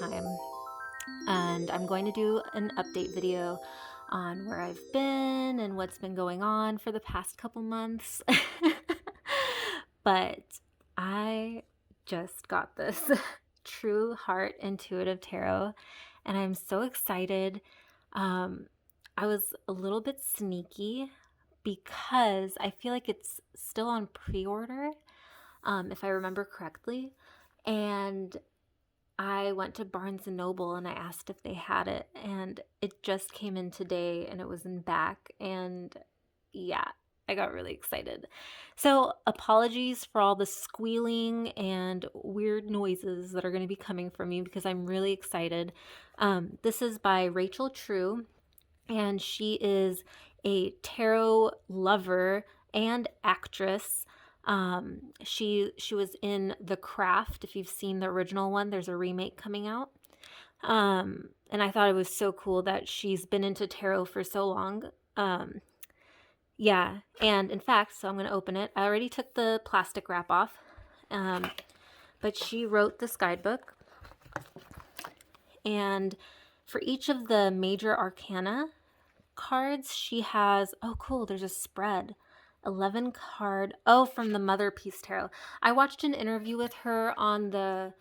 time, and I'm going to do an update video on where I've been and what's been going on for the past couple months. But I just got this True Heart Intuitive Tarot, and I'm so excited. I was a little bit sneaky because I feel like it's still on pre-order, if I remember correctly. And I went to Barnes& and Noble and I asked if they had it, and it just came in today and it was in back, and yeah, I got really excited. So apologies for all the squealing and weird noises that are going to be coming from me because I'm really excited. This is by Rachel True, and she is a tarot lover and actress. She was in The Craft. If you've seen the original one, there's a remake coming out. And I thought it was so cool that she's been into tarot for so long. Yeah, and in fact, so I'm going to open it. I already took the plastic wrap off, but she wrote this guidebook. And for each of the major arcana cards, she has, oh cool, there's a spread. 11 card, oh, from the Mother Peace Tarot. I watched an interview with her on the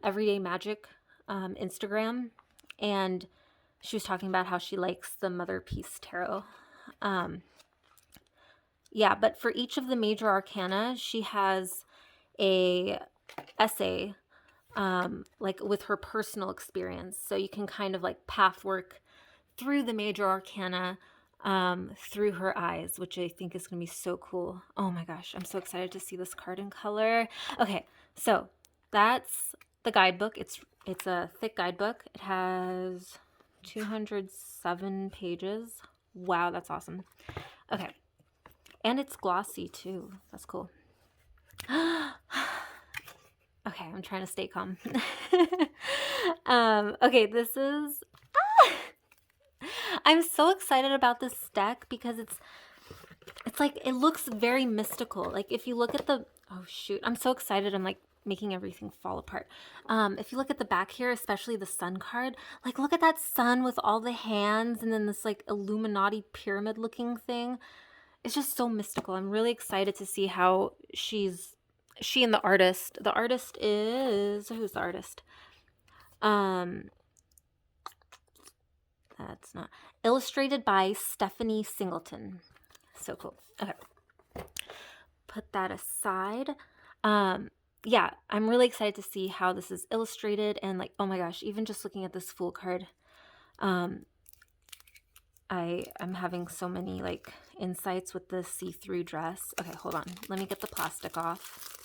Everyday Magic Instagram, and she was talking about how she likes the Mother Peace Tarot. Yeah, but for each of the major arcana, she has a essay, like with her personal experience. So you can kind of like path work through the major arcana through her eyes, which I think is going to be so cool. Oh my gosh, I'm so excited to see this card in color. Okay, so that's the guidebook. It's a thick guidebook. It has 207 pages. Wow, that's awesome. Okay. And it's glossy too. That's cool. Okay, I'm trying to stay calm. Okay, this is... I'm so excited about this deck because it's like, it looks very mystical. Like if you look at the... Oh shoot, I'm so excited. I'm like making everything fall apart. If you look at the back here, especially the sun card, like look at that sun with all the hands and then this like Illuminati pyramid looking thing. It's just so mystical. I'm really excited to see how she and the artist is, who's the artist? That's not, illustrated by Stephanie Singleton. So cool. Okay. Put that aside. Yeah, I'm really excited to see how this is illustrated, and like, oh my gosh, even just looking at this Fool card, I'm having so many like insights with the see-through dress. Okay, hold on. Let me get the plastic off.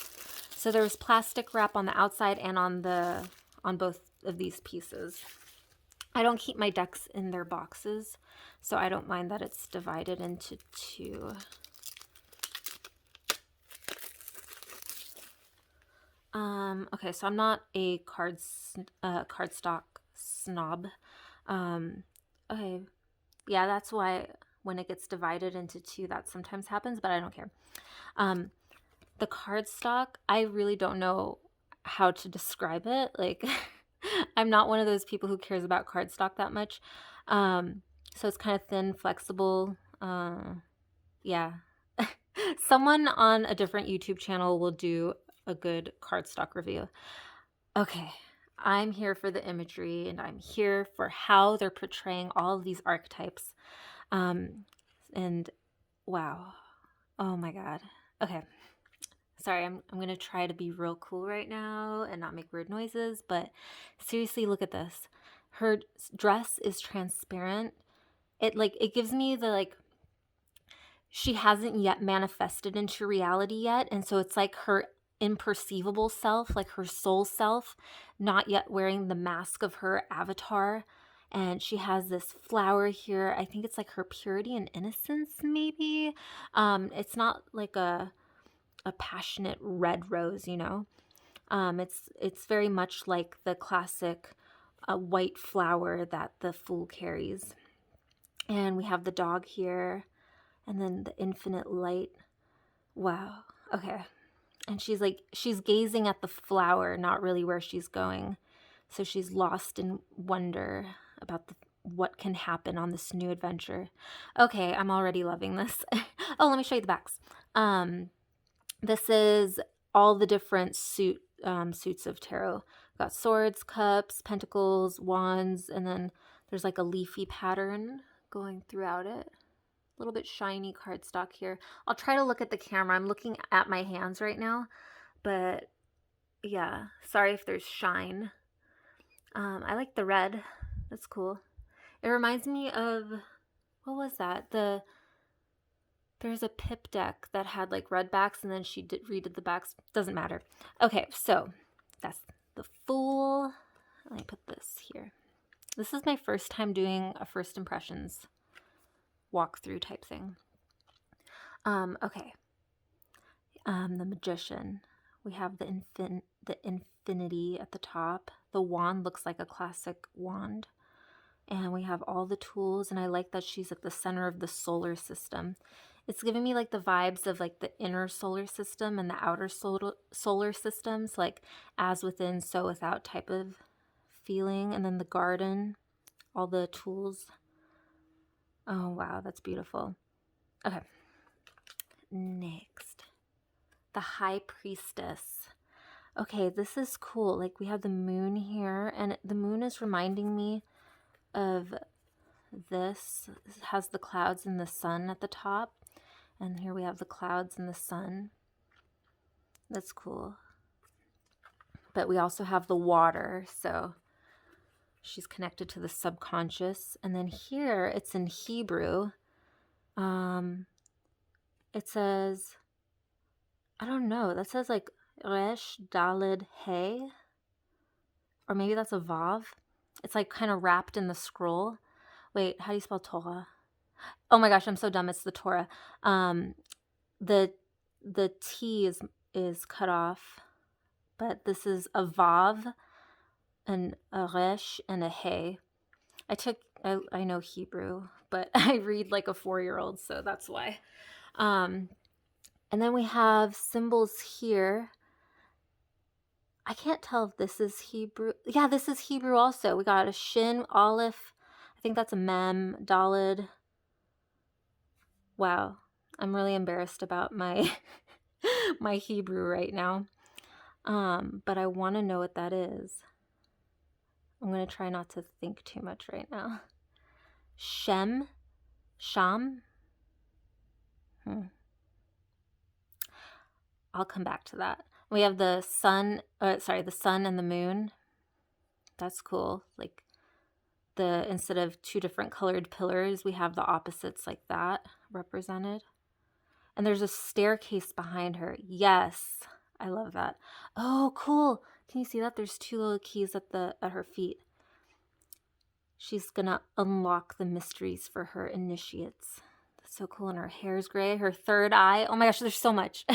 So there was plastic wrap on the outside and on both of these pieces. I don't keep my decks in their boxes, so I don't mind that it's divided into two. Okay, so I'm not a cardstock snob. Okay. Yeah, that's why when it gets divided into two, that sometimes happens, but I don't care. The cardstock, I really don't know how to describe it. Like, I'm not one of those people who cares about cardstock that much. So it's kind of thin, flexible. Yeah. Someone on a different YouTube channel will do a good cardstock review. Okay. I'm here for the imagery, and I'm here for how they're portraying all of these archetypes. And wow. Oh my God. Okay. Sorry, I'm going to try to be real cool right now and not make weird noises, but seriously, look at this. Her dress is transparent. It gives me the like, she hasn't yet manifested into reality yet, and so it's like her imperceivable self, like her soul self, not yet wearing the mask of her avatar. And she has this flower here. I think it's like her purity and innocence, maybe. It's not like a passionate red rose, you know. It's very much like the classic white flower that the Fool carries. And we have the dog here, and then the infinite light. Wow. Okay. And she's gazing at the flower, not really where she's going. So she's lost in wonder about what can happen on this new adventure. Okay, I'm already loving this. Oh, let me show you the backs. This is all the different suits of tarot. We've got swords, cups, pentacles, wands, and then there's like a leafy pattern going throughout it. A little bit shiny cardstock here. I'll try to look at the camera. I'm looking at my hands right now, but yeah, sorry if there's shine. I like the red. That's cool. It reminds me of, what was that? There's a pip deck that had like red backs and then she redid the backs. Doesn't matter. Okay, so that's the Fool. Let me put this here. This is my first time doing a first impressions walkthrough type thing. Okay. The Magician. We have the infinity at the top. The wand looks like a classic wand. And we have all the tools, and I like that she's at the center of the solar system. It's giving me like the vibes of like the inner solar system and the outer solar systems, like as within, so without type of feeling. And then the garden, all the tools. Oh, wow, that's beautiful. Okay. Next, the High Priestess. Okay, this is cool. Like we have the moon here, and the moon is reminding me of this. It has the clouds and the sun at the top, and here we have the clouds and the sun. That's cool. But we also have the water, so she's connected to the subconscious. And then here it's in Hebrew. It says, I don't know, that says like Resh Dalid Hey, or maybe that's a Vav. It's like kind of wrapped in the scroll. Wait, how do you spell Torah? Oh my gosh, I'm so dumb. It's the Torah. The T is cut off, but this is a Vav, and a Resh, and a Hey. I know Hebrew, but I read like a 4-year-old, so that's why. And then we have symbols here. I can't tell if this is Hebrew. Yeah, this is Hebrew also. We got a Shin, Aleph. I think that's a Mem, Dalid. Wow. I'm really embarrassed about my my Hebrew right now. But I want to know what that is. I'm going to try not to think too much right now. Sham. I'll come back to that. We have the sun, the sun and the moon. That's cool. Like instead of 2 different colored pillars, we have the opposites like that represented. And there's a staircase behind her. Yes, I love that. Oh, cool. Can you see that? There's 2 little keys at her feet. She's gonna unlock the mysteries for her initiates. That's so cool. And her hair's gray. Her third eye. Oh my gosh, there's so much.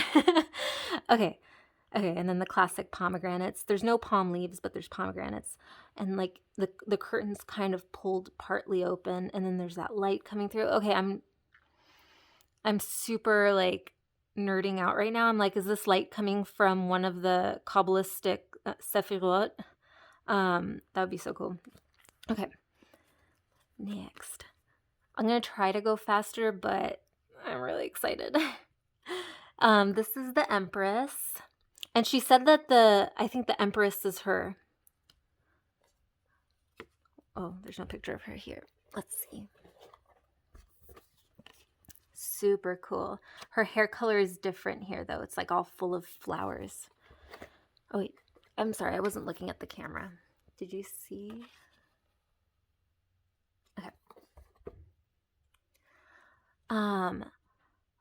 Okay, and then the classic pomegranates. There's no palm leaves, but there's pomegranates. And like the curtain's kind of pulled partly open, and then there's that light coming through. Okay, I'm super like nerding out right now. I'm like, is this light coming from one of the Kabbalistic Sephirot? That would be so cool. Okay, next. I'm going to try to go faster, but I'm really excited. This is the Empress. And she said that I think the Empress is her. Oh, there's no picture of her here. Let's see. Super cool. Her hair color is different here, though. It's like all full of flowers. Oh, wait. I'm sorry. I wasn't looking at the camera. Did you see? Okay.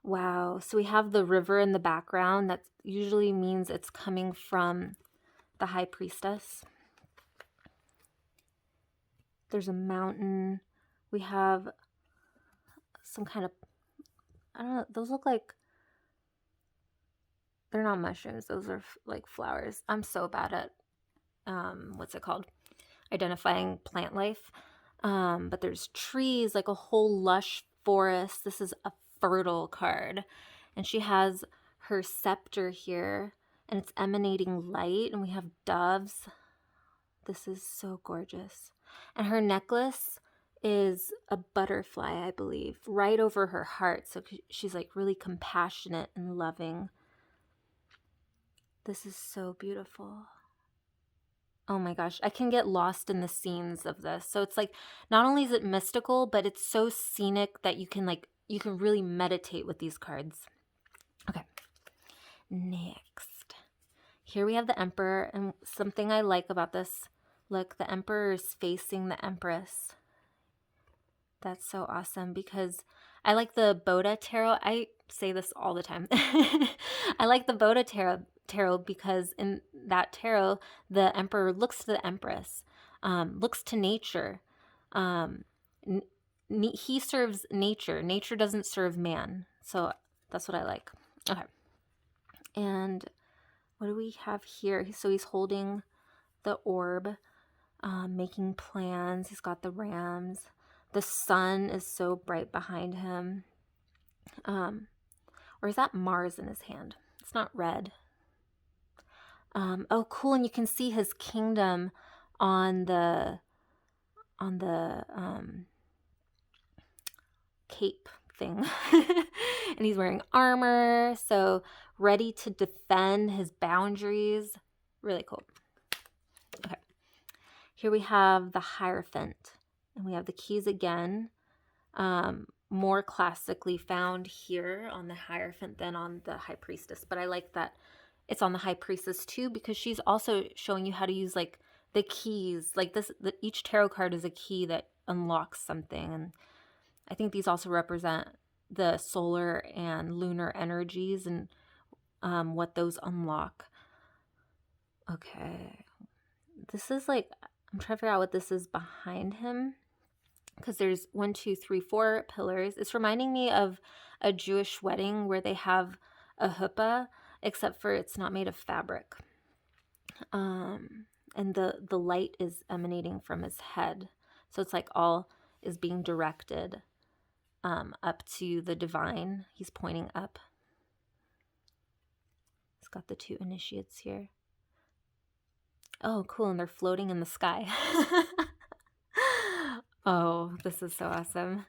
Wow. So we have the river in the background. That usually means it's coming from the High Priestess. There's a mountain. We have some kind of, I don't know, those look like, they're not mushrooms. Those are like flowers. I'm so bad at, what's it called? Identifying plant life. But there's trees, like a whole lush forest. This is a fertile card. And she has her scepter here, and it's emanating light, and we have doves. This is so gorgeous. And her necklace is a butterfly, I believe, right over her heart. So she's like really compassionate and loving. This is so beautiful. Oh my gosh, I can get lost in the scenes of this. So it's like, not only is it mystical, but it's so scenic that you can really meditate with these cards. Okay, next. Here we have the Emperor, and something I like about this, look, the Emperor is facing the Empress. That's so awesome because I like the Boda Tarot. I say this all the time. I like the Boda Tarot because in that tarot, the Emperor looks to the Empress, looks to nature. He serves nature. Nature doesn't serve man. So that's what I like. Okay. And what do we have here? So he's holding the orb, making plans. He's got the rams. The sun is so bright behind him. Or is that Mars in his hand? It's not red. Oh, cool. And you can see his kingdom on the cape thing. And he's wearing armor, so ready to defend his boundaries. Really cool. Okay. Here we have the Hierophant, and we have the keys again. More classically found here on the Hierophant than on the High Priestess, but I like that it's on the High Priestess too, because she's also showing you how to use like the keys. Like this, each tarot card is a key that unlocks something, and I think these also represent the solar and lunar energies and what those unlock. Okay, this is like, I'm trying to figure out what this is behind him, because there's 1, 2, 3, 4 pillars. It's reminding me of a Jewish wedding where they have a huppah, except for it's not made of fabric. And the light is emanating from his head. So it's like all is being directed up to the divine. He's pointing up. He's got the 2 initiates here. Oh, cool. And they're floating in the sky. Oh, this is so awesome.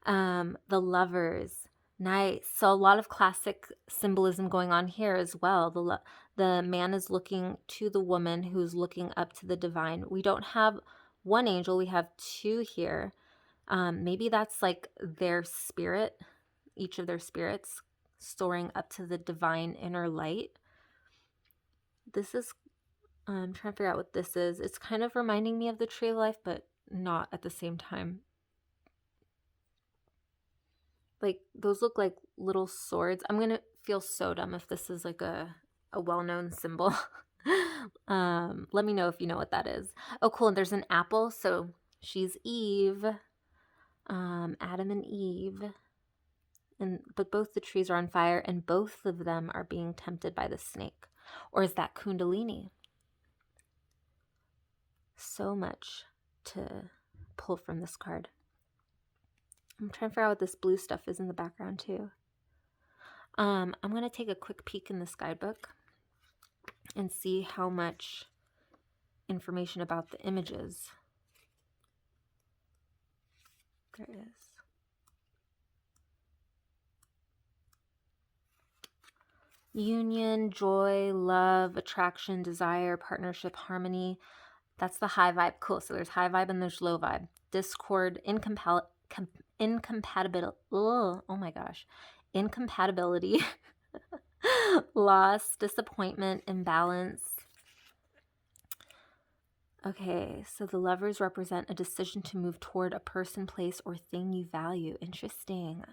The lovers. Nice. So a lot of classic symbolism going on here as well. The man is looking to the woman who's looking up to the divine. We don't have 1 angel. We have 2 here. Maybe that's like their spirit, each of their spirits soaring up to the divine inner light. This is, I'm trying to figure out what this is. It's kind of reminding me of the Tree of Life, but not at the same time. Like, those look like little swords. I'm gonna feel so dumb if this is like a well-known symbol. Let me know if you know what that is. Oh, cool. And there's an apple. So she's Eve. Adam and Eve. But both the trees are on fire, and both of them are being tempted by the snake. Or is that Kundalini? So much to pull from this card. I'm trying to figure out what this blue stuff is in the background too. I'm going to take a quick peek in this guidebook and see how much information about the images there is. Union, joy, love, attraction, desire, partnership, harmony. That's the high vibe. Cool. So there's high vibe and there's low vibe. Discord, incompatibility. Oh my gosh. Incompatibility, loss, disappointment, imbalance. Okay, so the lovers represent a decision to move toward a person, place, or thing you value. Interesting.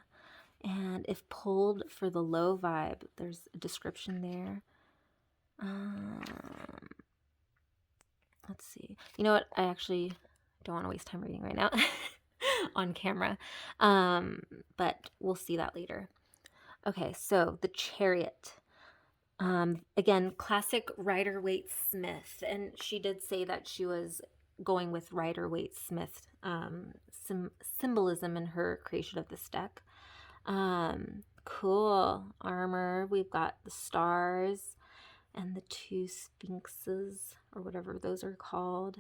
And if pulled for the low vibe, there's a description there. Let's see. You know what? I actually don't want to waste time reading right now on camera. But we'll see that later. Okay, so the Chariot. Again, classic Rider-Waite Smith. And she did say that she was going with Rider-Waite Smith symbolism in her creation of this deck. Cool. Armor. We've got the stars. and the 2 sphinxes, or whatever those are called.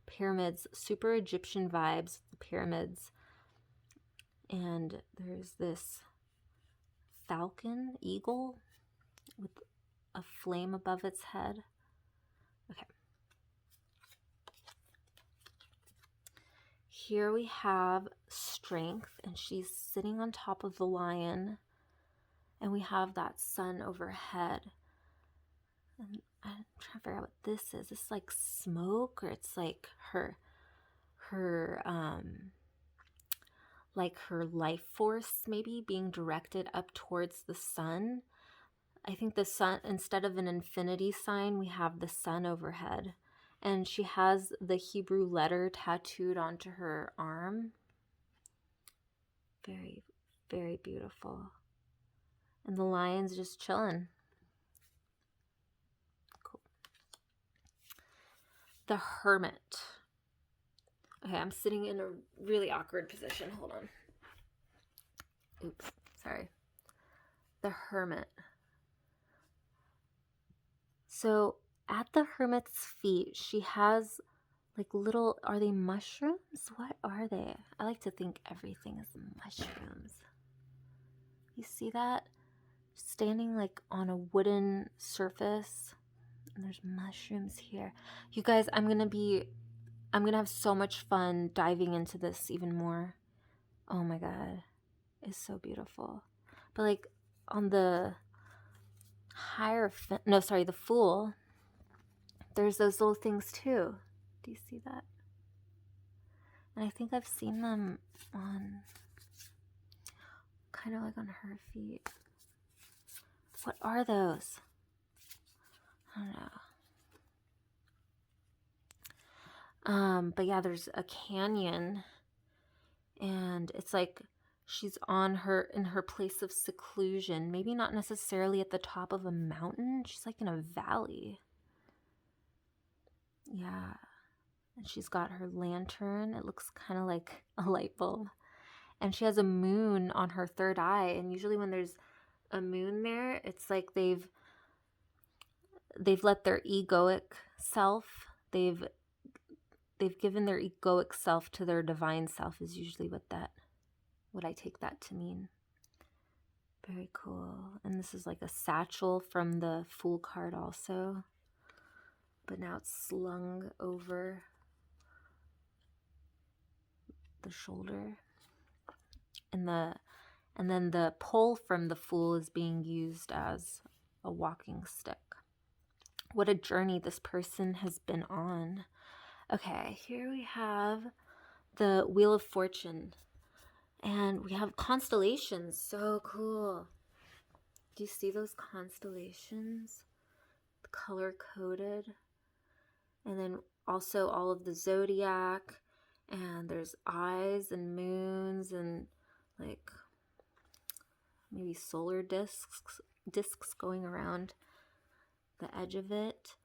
Pyramids, super Egyptian vibes, the pyramids. And there's this falcon, eagle, with a flame above its head. Okay. Here we have strength, and she's sitting on top of the lion, and we have that sun overhead. And I'm trying to figure out what this is. It's like smoke, or it's like her like her life force maybe being directed up towards the sun. I think the sun, instead of an infinity sign, we have the sun overhead. And she has the Hebrew letter tattooed onto her arm. Very, very beautiful. And the lion's just chilling. Cool. The Hermit. Okay, I'm sitting in a really awkward position. Hold on. Oops, sorry. The Hermit. So at the Hermit's feet, she has like little, are they mushrooms? What are they? I like to think everything is mushrooms. You see that? Standing like on a wooden surface, and there's mushrooms here. You guys, I'm gonna have so much fun diving into this even more. Oh my god, it's so beautiful. But like on the Hierophant, no, sorry, the Fool, there's those little things too. Do you see that? And I think I've seen them on, kind of like on her feet. What are those? I don't know. But yeah, there's a canyon, and it's like she's in her place of seclusion. Maybe not necessarily at the top of a mountain. She's like in a valley. Yeah. And she's got her lantern. It looks kind of like a light bulb. And she has a moon on her third eye. And usually when there's a moon there, it's like they've let their egoic self, they've given their egoic self to their divine self, is usually what I take that to mean. Very cool. And this is like a satchel from the Fool card also, but now it's slung over the shoulder. And then the pole from the Fool is being used as a walking stick. What a journey this person has been on. Okay, here we have the Wheel of Fortune. And we have constellations. So cool. Do you see those constellations? Color-coded. And then also all of the zodiac. And there's eyes and moons and like maybe solar discs going around the edge of it.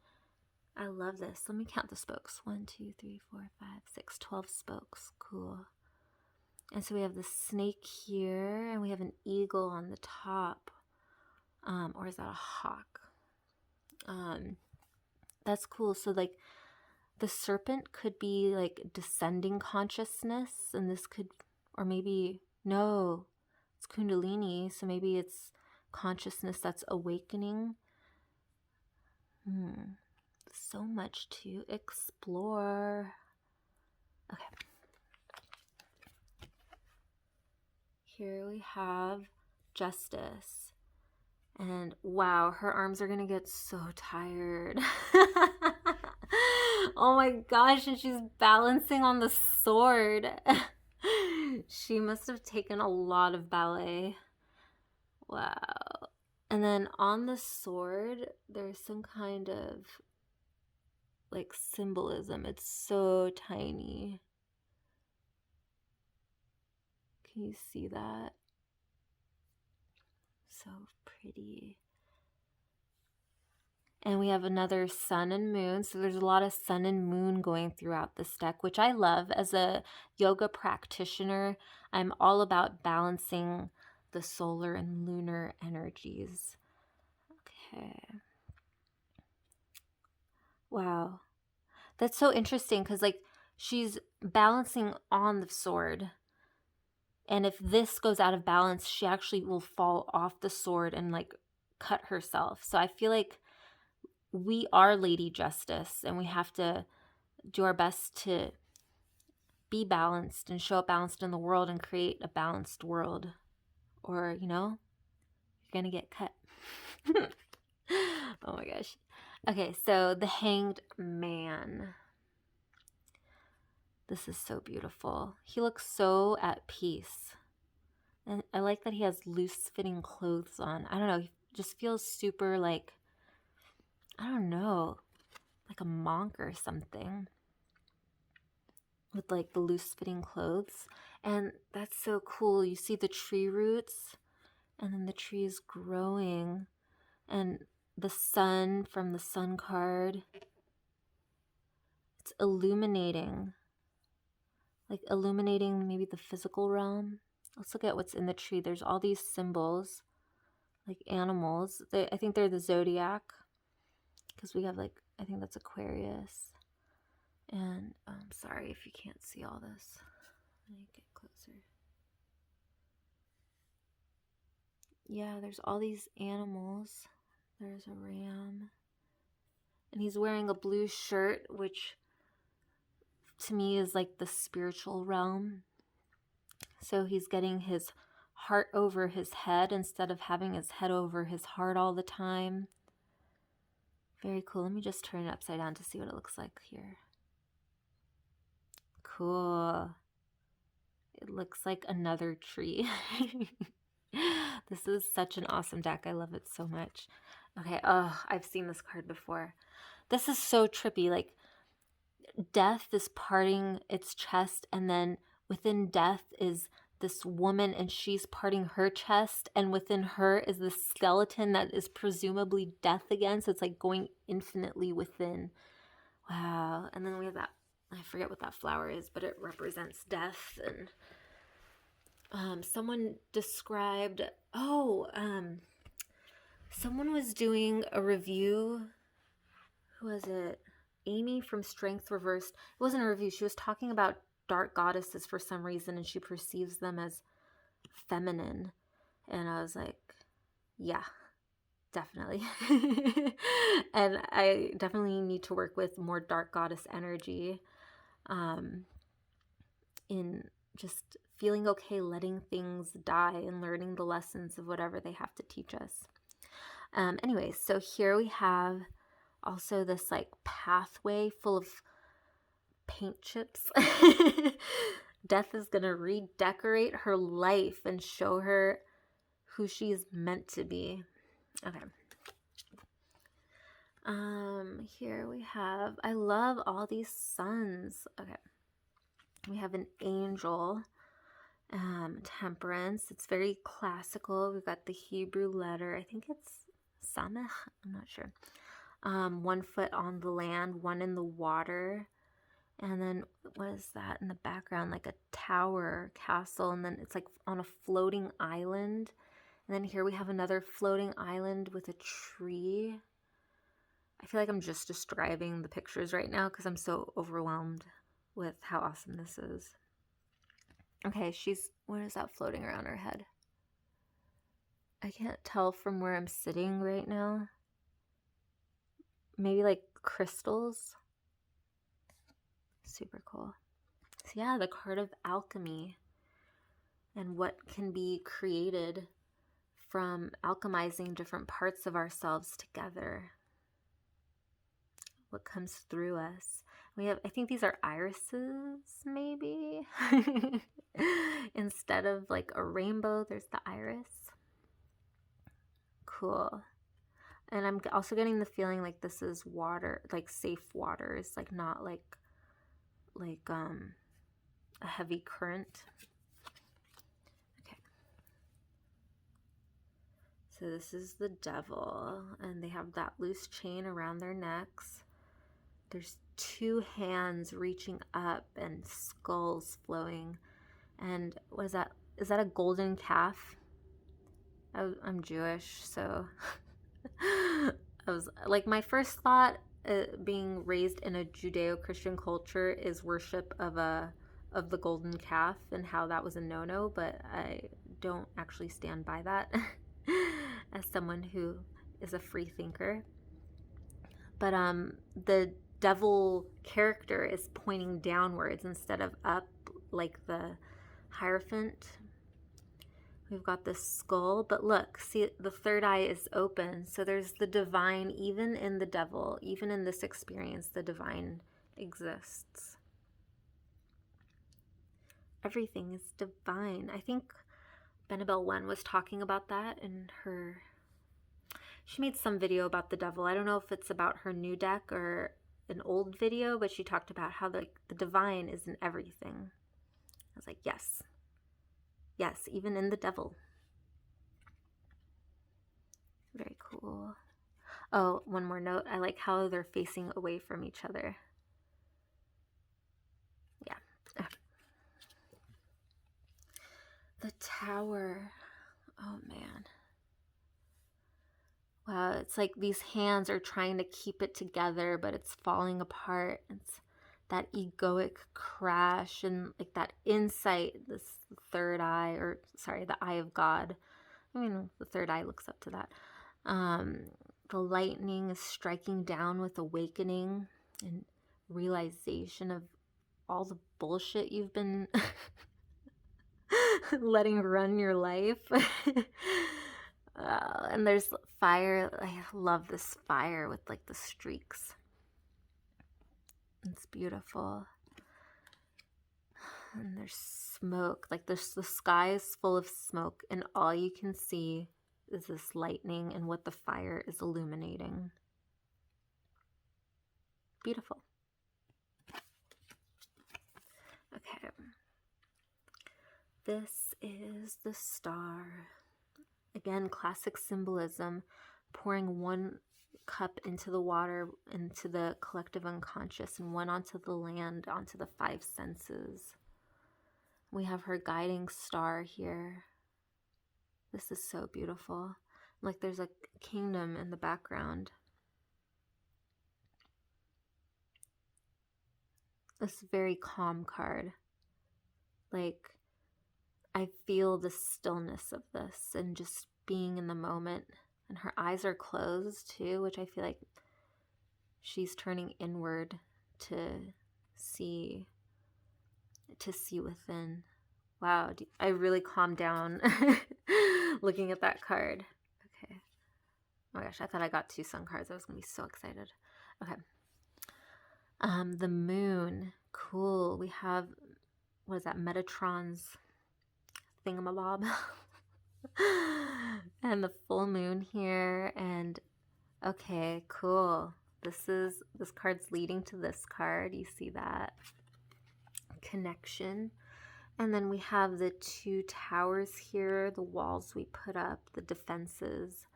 I love this. Let me count the spokes. 1, 2, 3, 4, 5, 6, 12 spokes. Cool. And so we have the snake here, and we have an eagle on the top. Or is that a hawk? That's cool. So like the serpent could be like descending consciousness, and this could, or maybe, no, it's Kundalini, so maybe it's consciousness that's awakening. So much to explore. Okay. Here we have Justice. And wow, her arms are gonna get so tired. Oh my gosh, and she's balancing on the sword. She must have taken a lot of ballet. Wow. And then on the sword, there's some kind of like symbolism. It's so tiny. Can you see that? So pretty. And we have another sun and moon. So there's a lot of sun and moon going throughout this deck, which I love. As a yoga practitioner, I'm all about balancing the solar and lunar energies. Okay. Wow. That's so interesting because, like, she's balancing on the sword. And if this goes out of balance, she actually will fall off the sword and, like, cut herself. So I feel like we are Lady Justice and we have to do our best to be balanced and show up balanced in the world and create a balanced world. Or, you're going to get cut. Oh my gosh. Okay, so the Hanged Man. This is so beautiful. He looks so at peace. And I like that he has loose fitting clothes on. I don't know. He just feels super like, I don't know, like a monk or something. With like the loose fitting clothes. And that's so cool. You see the tree roots and then the tree is growing. And the sun from the sun card, it's illuminating. Like illuminating maybe the physical realm. Let's look at what's in the tree. There's all these symbols, like animals. I think they're the zodiac, because we have like, I think that's Aquarius. And I'm sorry if you can't see all this. Let me get closer. Yeah, there's all these animals. There's a ram. And he's wearing a blue shirt, which to me is like the spiritual realm. So he's getting his heart over his head instead of having his head over his heart all the time. Very cool. Let me just turn it upside down to see what it looks like here. Cool. It looks like another tree. This is such an awesome deck. I love it so much. Okay, oh, I've seen this card before. This is so trippy. Like, death is parting its chest, and then within death is this woman, and she's parting her chest, and within her is this skeleton that is presumably death again. So it's like going infinitely within. Wow. And then we have that, I forget what that flower is, but it represents death. And someone described, someone was doing a review. Who was it? Amy from Strength Reversed. It wasn't a review. She was talking about dark goddesses for some reason, and she perceives them as feminine. And I was like, yeah, definitely. And I definitely need to work with more dark goddess energy, in just feeling okay letting things die and learning the lessons of whatever they have to teach us. Anyways, so here we have also this like pathway full of paint chips. Death is going to redecorate her life and show her who she is meant to be. Okay. Here we have, I love all these suns. Okay. We have an angel, temperance. It's very classical. We've got the Hebrew letter. I think it's Samech. I'm not sure. 1 foot on the land, 1 in the water. And then what is that in the background? Like a tower, castle, and then it's like on a floating island. And then here we have another floating island with a tree. I feel like I'm just describing the pictures right now because I'm so overwhelmed with how awesome this is. Okay, what is that floating around her head? I can't tell from where I'm sitting right now. Maybe like crystals. Super cool. So yeah, the card of alchemy and what can be created from alchemizing different parts of ourselves together. What comes through us. We have, I think these are irises, maybe. Instead of like a rainbow, there's the iris. Cool. And I'm also getting the feeling like this is water, like safe waters, like not like a heavy current. Okay. So this is the devil, and they have that loose chain around their necks. There's 2 hands reaching up and skulls flowing. And what is that? Is that a golden calf? I'm Jewish, so I was like, my first thought being raised in a Judeo-Christian culture is worship of the golden calf and how that was a no-no, but I don't actually stand by that as someone who is a free thinker. But the devil character is pointing downwards instead of up, like the Hierophant. We've got this skull, but look, see, the third eye is open. So there's the divine, even in the devil, even in this experience, the divine exists. Everything is divine. I think Benabel One was talking about that in her, she made some video about the devil. I don't know if it's about her new deck or an old video, but she talked about how the divine is in everything. I was like, yes. Yes, even in the devil. Very cool. Oh, one more note. I like how they're facing away from each other. Yeah. The tower. Oh, man. Wow, it's like these hands are trying to keep it together, but it's falling apart. It's that egoic crash and like that insight, this third eye, or sorry, the eye of God. I mean, the third eye looks up to that. The lightning is striking down with awakening and realization of all the bullshit you've been letting run your life. And there's fire. I love this fire with like the streaks. It's beautiful. And there's smoke. Like the sky is full of smoke, and all you can see is this lightning and what the fire is illuminating. Beautiful. Okay. This is the star. Again, classic symbolism, pouring one cup into the water, into the collective unconscious, and one onto the land, onto the five senses. We have her guiding star here. This is so beautiful. Like there's a kingdom in the background. This is a very calm card. Like, I feel the stillness of this and just being in the moment. And her eyes are closed too, which I feel like she's turning inward to see within. Wow, I really calmed down looking at that card. Okay. Oh my gosh, I thought I got 2 sun cards. I was gonna be so excited. Okay. The moon. Cool. We have, what is that, Metatron's thingamabob. And the full moon here. And okay, cool. This card's leading to this card. You see that? Connection. And then we have the 2 towers here, the walls we put up, the defenses.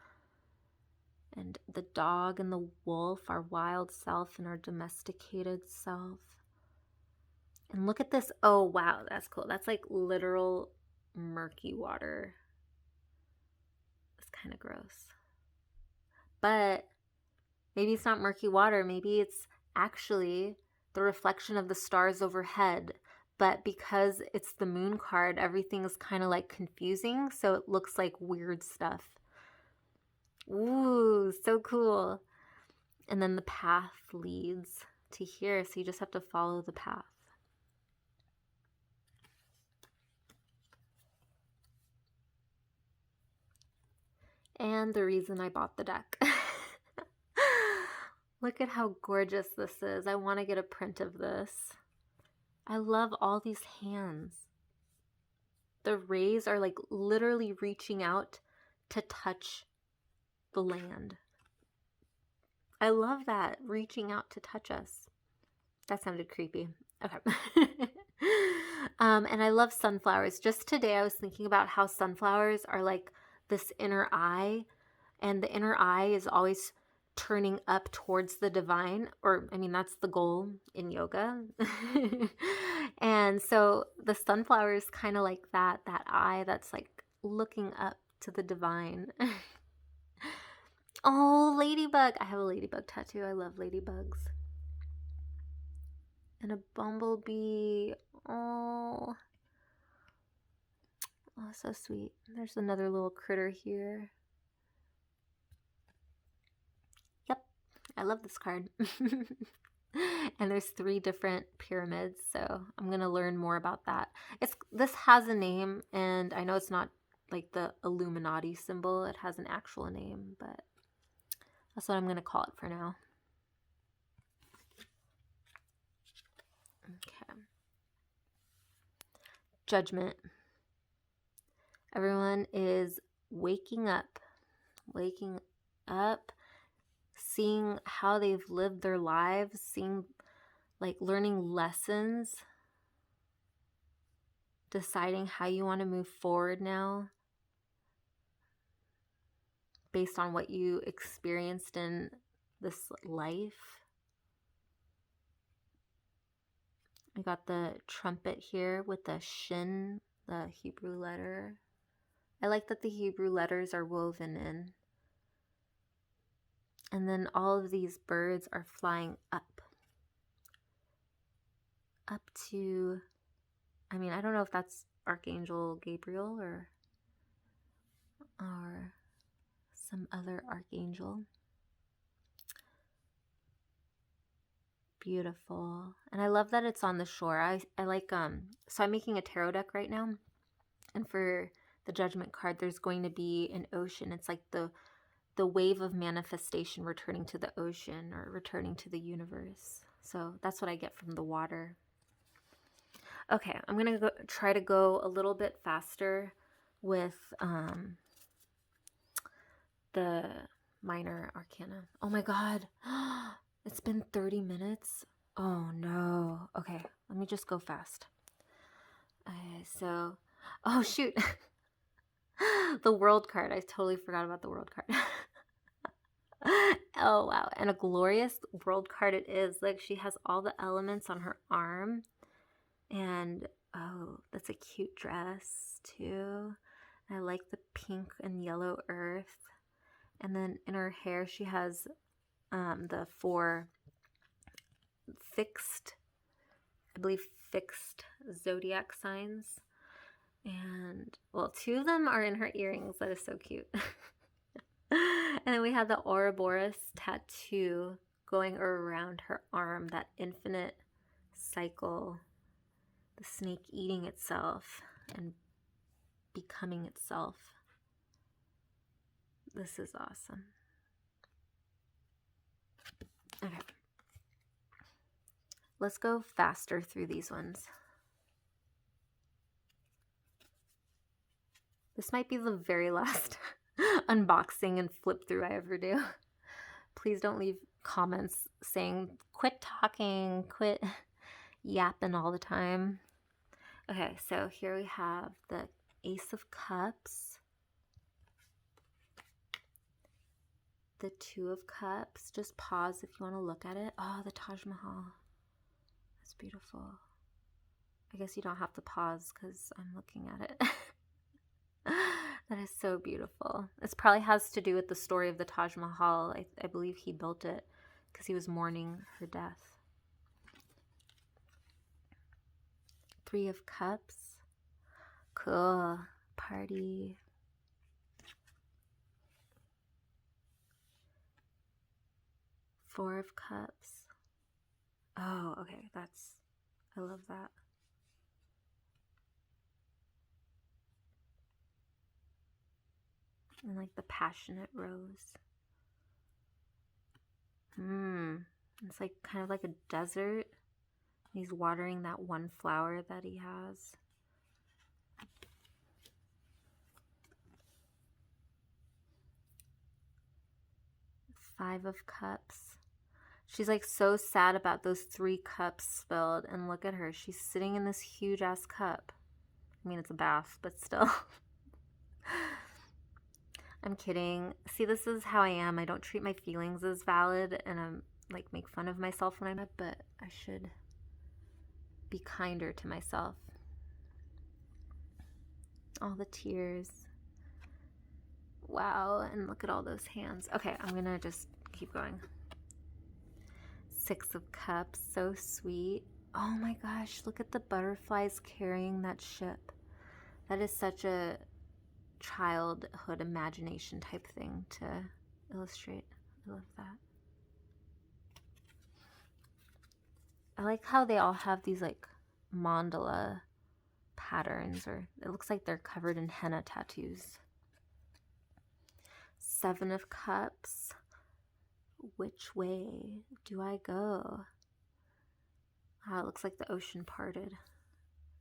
And the dog and the wolf, our wild self and our domesticated self. And look at this. Oh, wow, that's cool. That's like literal murky water. It's kind of gross. But maybe it's not murky water. Maybe it's actually the reflection of the stars overhead. But because it's the moon card, everything is kind of like confusing. So it looks like weird stuff. Ooh, so cool. And then the path leads to here, so you just have to follow the path. And the reason I bought the deck. Look at how gorgeous this is. I want to get a print of this. I love all these hands. The rays are like literally reaching out to touch the land. I love that, reaching out to touch us. That sounded creepy. Okay. And I love sunflowers. Just today I was thinking about how sunflowers are like this inner eye, and the inner eye is always turning up towards the divine, or I mean that's the goal in yoga. And so the sunflower is kind of like that eye that's like looking up to the divine. Oh, ladybug. I have a ladybug tattoo. I love ladybugs. And a bumblebee. Oh. Oh, so sweet. There's another little critter here. Yep. I love this card. And there's 3 different pyramids, so I'm gonna learn more about that. This has a name, and I know it's not like the Illuminati symbol. It has an actual name, but that's what I'm gonna call it for now. Okay. Judgment. Everyone is waking up, seeing how they've lived their lives, learning lessons, deciding how you want to move forward now based on what you experienced in this life. I got the trumpet here with the shin, the Hebrew letter. I like that the Hebrew letters are woven in. And then all of these birds are flying up to, I don't know if that's Archangel Gabriel or some other archangel. Beautiful. And I love that it's on the shore. I like, so I'm making a tarot deck right now. And for the Judgment card, there's going to be an ocean. It's like the wave of manifestation returning to the ocean or returning to the universe. So that's what I get from the water. Okay, I'm going to try to go a little bit faster with the minor arcana. Oh my god. It's been 30 minutes. Oh no. Okay, let me just go fast. So, oh shoot. The world card. I totally forgot about the world card. Oh wow. And a glorious world card it is. Like, she has all the elements on her arm. And oh, that's a cute dress too. I like the pink and yellow earth. And then in her hair she has the 4 fixed zodiac signs. And well, 2 of them are in her earrings. That is so cute. And then we have the Ouroboros tattoo going around her arm, that infinite cycle, the snake eating itself and becoming itself. This is awesome. Okay. Let's go faster through these ones. This might be the very last unboxing and flip through I ever do. Please don't leave comments saying, quit talking, quit yapping all the time. Okay, so here we have the Ace of Cups, the 2 of Cups. Just pause if you want to look at it. Oh, the Taj Mahal. That's beautiful. I guess you don't have to pause because I'm looking at it. That is so beautiful. This probably has to do with the story of the Taj Mahal. I believe he built it because he was mourning her death. 3 of Cups. Cool. Party. 4 of Cups. Oh, okay. I love that. And like the passionate rose. It's like kind of like a desert. He's watering that one flower that he has. 5 of Cups. She's like so sad about those 3 cups spilled. And look at her. She's sitting in this huge ass cup. I mean, it's a bath, but still. I'm kidding. See, this is how I am. I don't treat my feelings as valid, and I'm like make fun of myself when I'm mad, but I should be kinder to myself. All the tears. Wow, and look at all those hands. Okay, I'm gonna just keep going. 6 of Cups, so sweet. Oh my gosh, look at the butterflies carrying that ship. That is such a childhood imagination type thing to illustrate. I love that. I like how they all have these like mandala patterns, or it looks like they're covered in henna tattoos. 7 of Cups. Which way do I go? Ah, it looks like the ocean parted.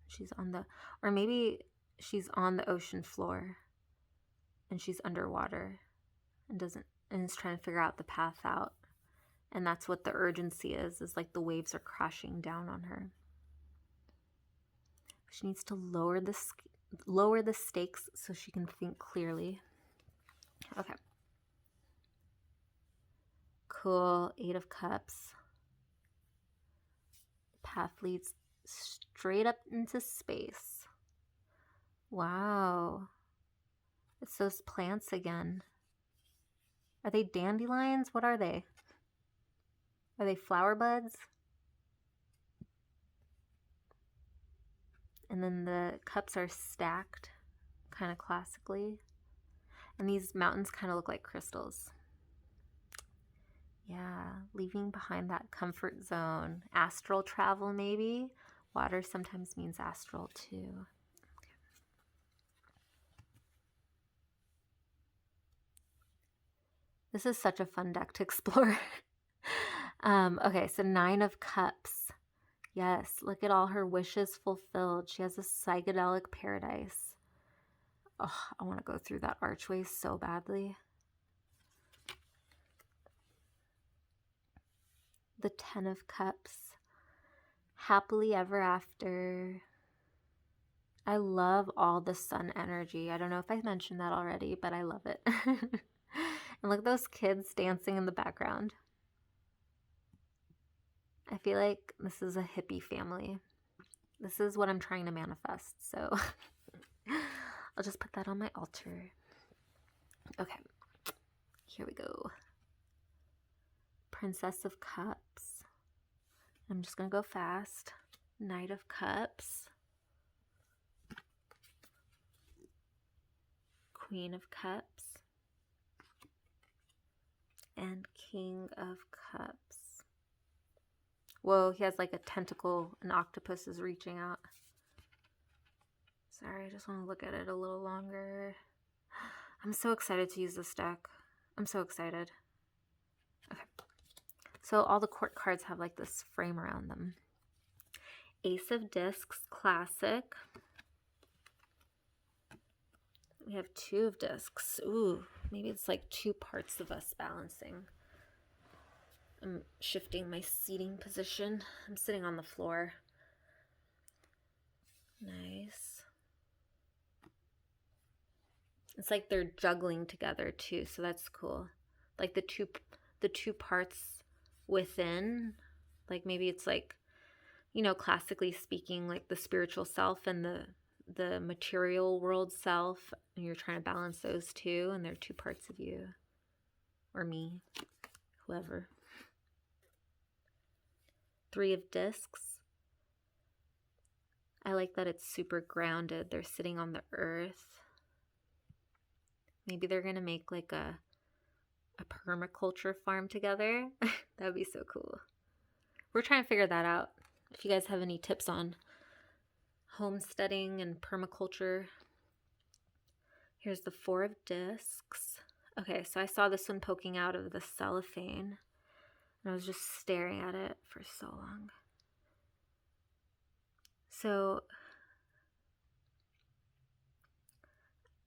She's on the, or maybe she's on the ocean floor and she's underwater and is trying to figure out the path out. And that's what the urgency is like the waves are crashing down on her. She needs to lower the stakes so she can think clearly. Okay. Cool. 8 of Cups. Path leads straight up into space. Wow. It's those plants again. Are they dandelions? What are they? Are they flower buds? And then the cups are stacked kind of classically. And these mountains kind of look like crystals. Yeah, leaving behind that comfort zone. Astral travel, maybe. Water sometimes means astral too. This is such a fun deck to explore. Okay, so 9 of Cups. Yes, look at all her wishes fulfilled. She has a psychedelic paradise. Oh, I want to go through that archway so badly. The 10 of Cups. Happily ever after. I love all the sun energy. I don't know if I mentioned that already, but I love it. And look at those kids dancing in the background. I feel like this is a hippie family. This is what I'm trying to manifest, so I'll just put that on my altar. Okay, here we go. Princess of Cups. I'm just gonna go fast. Knight of Cups. Queen of Cups. And King of Cups. Whoa, he has like a tentacle. An octopus is reaching out. Sorry, I just want to look at it a little longer. I'm so excited to use this deck. I'm so excited. Okay. So all the court cards have like this frame around them. Ace of Discs, classic. We have 2 of Discs. Ooh, maybe it's like 2 parts of us balancing. I'm shifting my seating position. I'm sitting on the floor. Nice. It's like they're juggling together too, so that's cool. Like the two parts within, like maybe it's like, you know, classically speaking, like the spiritual self and the material world self, and you're trying to balance those two, and they're 2 parts of you or me, whoever. 3 of Discs. I like that it's super grounded. They're sitting on the earth. Maybe they're gonna make like a permaculture farm together. That would be so cool. We're trying to figure that out. If you guys have any tips on homesteading and permaculture. Here's the 4 of Discs. Okay, so I saw this one poking out of the cellophane, and I was just staring at it for so long. So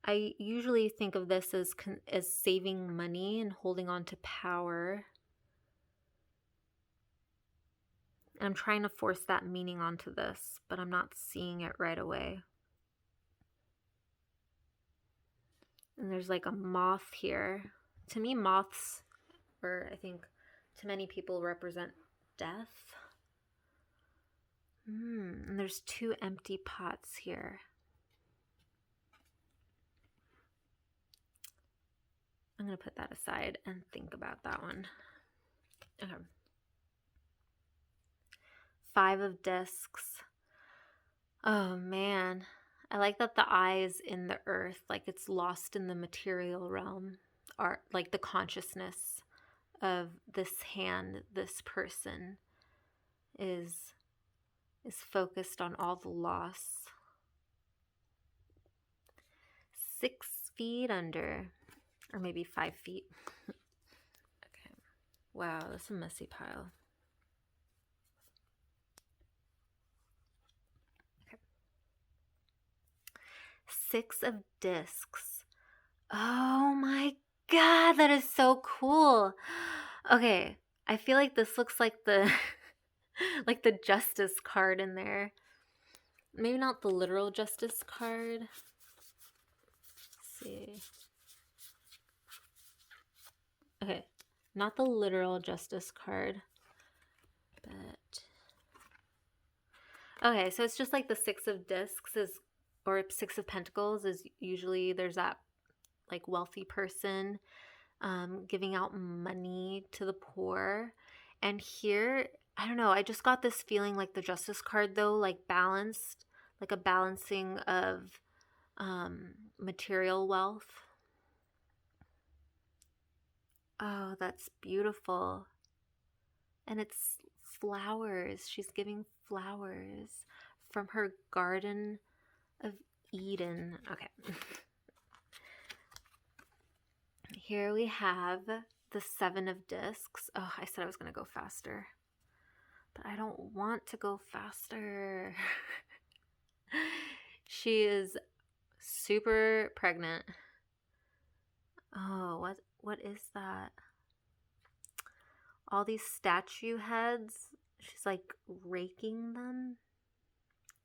I usually think of this as saving money and holding on to power. I'm trying to force that meaning onto this, but I'm not seeing it right away. And there's like a moth here. To me, moths, or I think to many people, represent death. And there's 2 empty pots here. I'm going to put that aside and think about that one. Okay. 5 of discs. Oh man. I like that the eye is in the earth, like it's lost in the material realm, or like the consciousness of this hand, this person is focused on all the loss. 6 feet under, or maybe 5 feet. Okay. Wow, that's a messy pile. Okay. 6 of discs. Oh my god, that is so cool. Okay, I feel like this looks like the like the justice card in there. Maybe not the literal justice card. Let's see. Okay, not the literal justice card, but okay, so it's just like the 6 of discs is, or 6 of pentacles is usually there's that like wealthy person giving out money to the poor. And here, I don't know, I just got this feeling like the justice card though, like balanced, like a balancing of material wealth. Oh, that's beautiful. And it's flowers. She's giving flowers from her garden of Eden. Okay. Here we have the 7 of discs. Oh, I said I was going to go faster, but I don't want to go faster. She is super pregnant. Oh, what is that? All these statue heads. She's like raking them.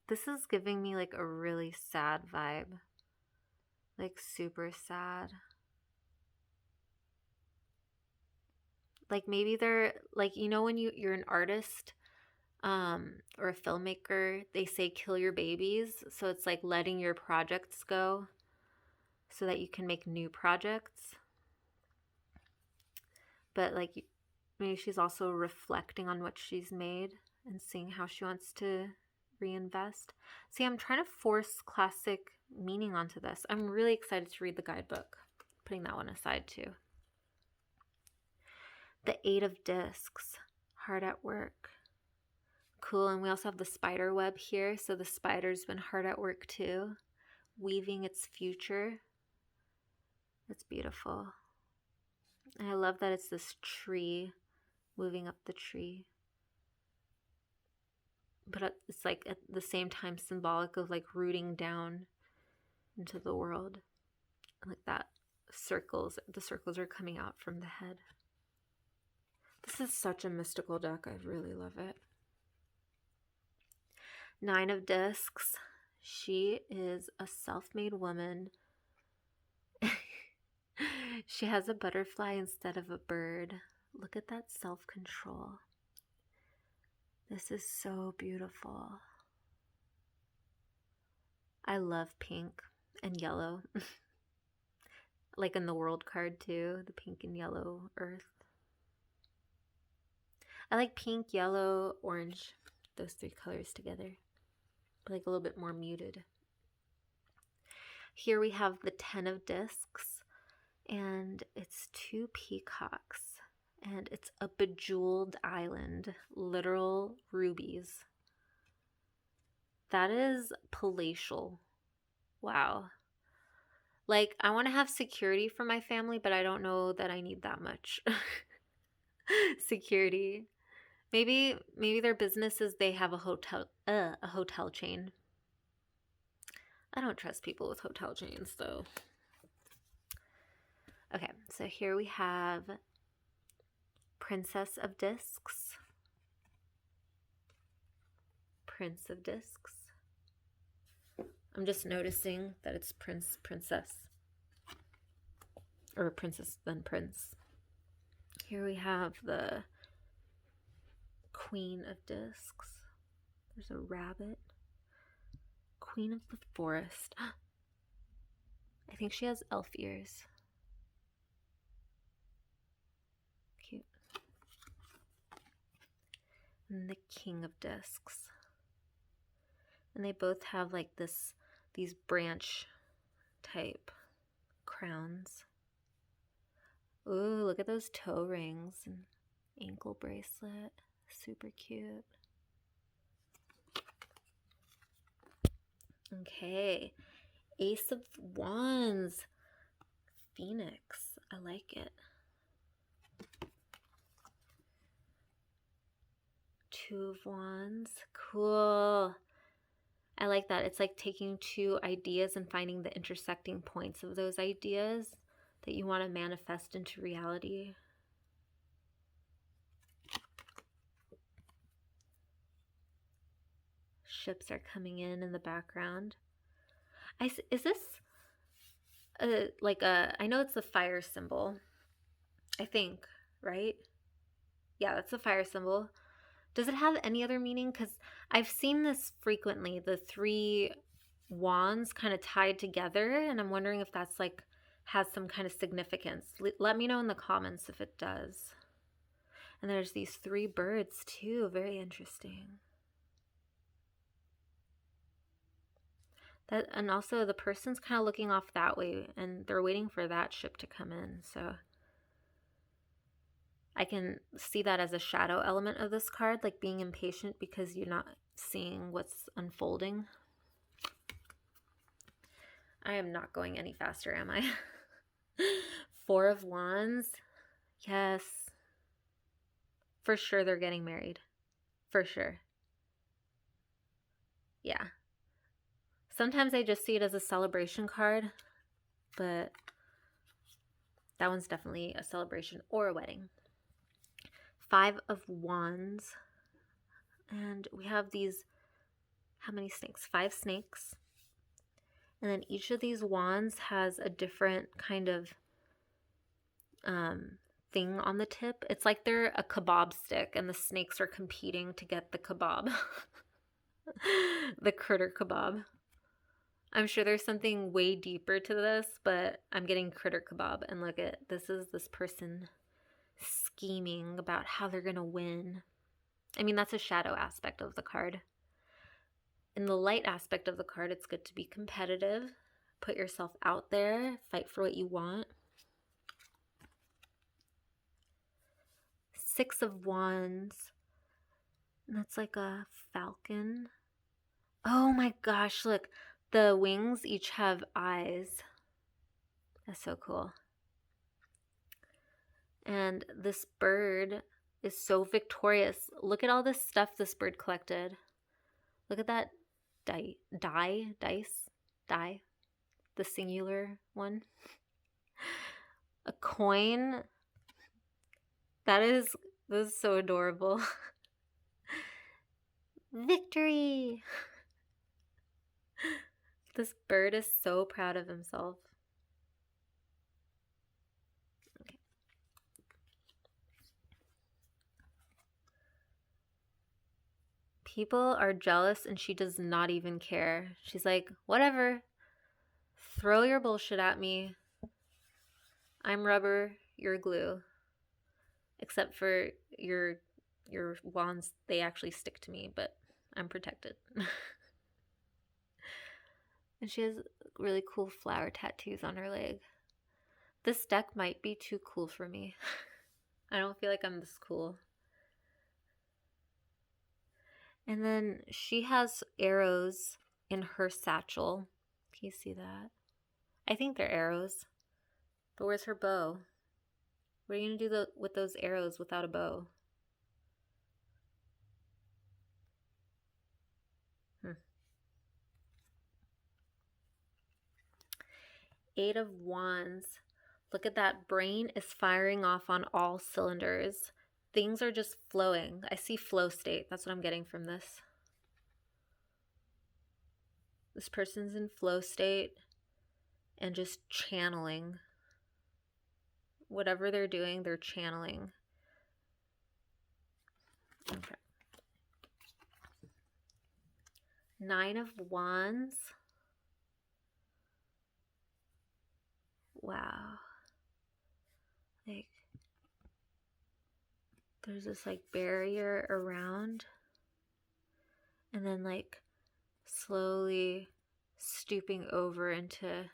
This is giving me like a really sad vibe. Like super sad. Like maybe they're like, you know, when you're an artist or a filmmaker, they say kill your babies. So it's like letting your projects go so that you can make new projects. But like maybe she's also reflecting on what she's made and seeing how she wants to reinvest. See, I'm trying to force classic meaning onto this. I'm really excited to read the guidebook. Putting that one aside too. The 8 of discs, hard at work. Cool, and we also have the spider web here, so the spider's been hard at work too, weaving its future. It's beautiful. And I love that it's this tree, moving up the tree. But it's like at the same time symbolic of like rooting down into the world. Like that circles, the circles are coming out from the head. This is such a mystical deck. I really love it. 9 of discs. She is a self-made woman. She has a butterfly instead of a bird. Look at that self-control. This is so beautiful. I love pink and yellow. Like in the world card too, the pink and yellow earth. I like pink, yellow, orange, those 3 colors together, but like a little bit more muted. Here we have the 10 of discs, and it's 2 peacocks, and it's a bejeweled island, literal rubies. That is palatial. Wow. Like, I want to have security for my family, but I don't know that I need that much security. Maybe their business is they have a hotel chain. I don't trust people with hotel chains though. Okay, so here we have Princess of Discs. Prince of Discs. I'm just noticing that it's Prince, Princess. Or Princess, then Prince. Here we have the Queen of Discs. There's a rabbit. Queen of the Forest. I think she has elf ears. and the King of Discs. And they both have like these branch type crowns. Ooh, look at those toe rings and ankle bracelet. Super cute. Okay, Ace of Wands. Phoenix. I like it. Two of Wands. Cool. I like that. It's like taking two ideas and finding the intersecting points of those ideas that you want to manifest into reality. Ships are coming in the background. Is this I know it's the fire symbol, I think, right? Yeah, that's the fire symbol. Does it have any other meaning? Because I've seen this frequently, the three wands kind of tied together, and I'm wondering if that's like has some kind of significance. Let me know in the comments if it does. And there's these three birds too. Very interesting. And also the person's kind of looking off that way, and they're waiting for that ship to come in. So I can see that as a shadow element of this card, like being impatient because you're not seeing what's unfolding. I am not going any faster, am I? Four of Wands. Yes. For sure they're getting married. For sure. Yeah. Sometimes I just see it as a celebration card, but that one's definitely a celebration or a wedding. Five of Wands. And we have these, how many snakes? 5 snakes. And then each of these wands has a different kind of thing on the tip. It's like they're a kebab stick and the snakes are competing to get the kebab. The critter kebab. I'm sure there's something way deeper to this, but I'm getting critter kebab. And look at, this is this person scheming about how they're going to win. I mean, that's a shadow aspect of the card. In the light aspect of the card, it's good to be competitive. Put yourself out there. Fight for what you want. 6 of Wands. And that's like a falcon. Oh my gosh, look. The wings each have eyes. That's so cool. And this bird is so victorious. Look at all this stuff this bird collected. Look at that dice, the singular one. A coin. This is so adorable. Victory! This bird is so proud of himself. Okay. People are jealous and she does not even care. She's like, whatever. Throw your bullshit at me. I'm rubber, you're glue. Except for your wands, they actually stick to me, but I'm protected. And she has really cool flower tattoos on her leg. This deck might be too cool for me. I don't feel like I'm this cool. And then she has arrows in her satchel. Can you see that? I think they're arrows. But where's her bow? What are you going to do with those arrows without a bow? Eight of Wands. Look at that. Brain is firing off on all cylinders. Things are just flowing. I see flow state. That's what I'm getting from this. This person's in flow state and just channeling. Whatever they're doing, they're channeling. Okay. 9 of Wands. Wow. Like, there's this like barrier around, and then like slowly stooping over into,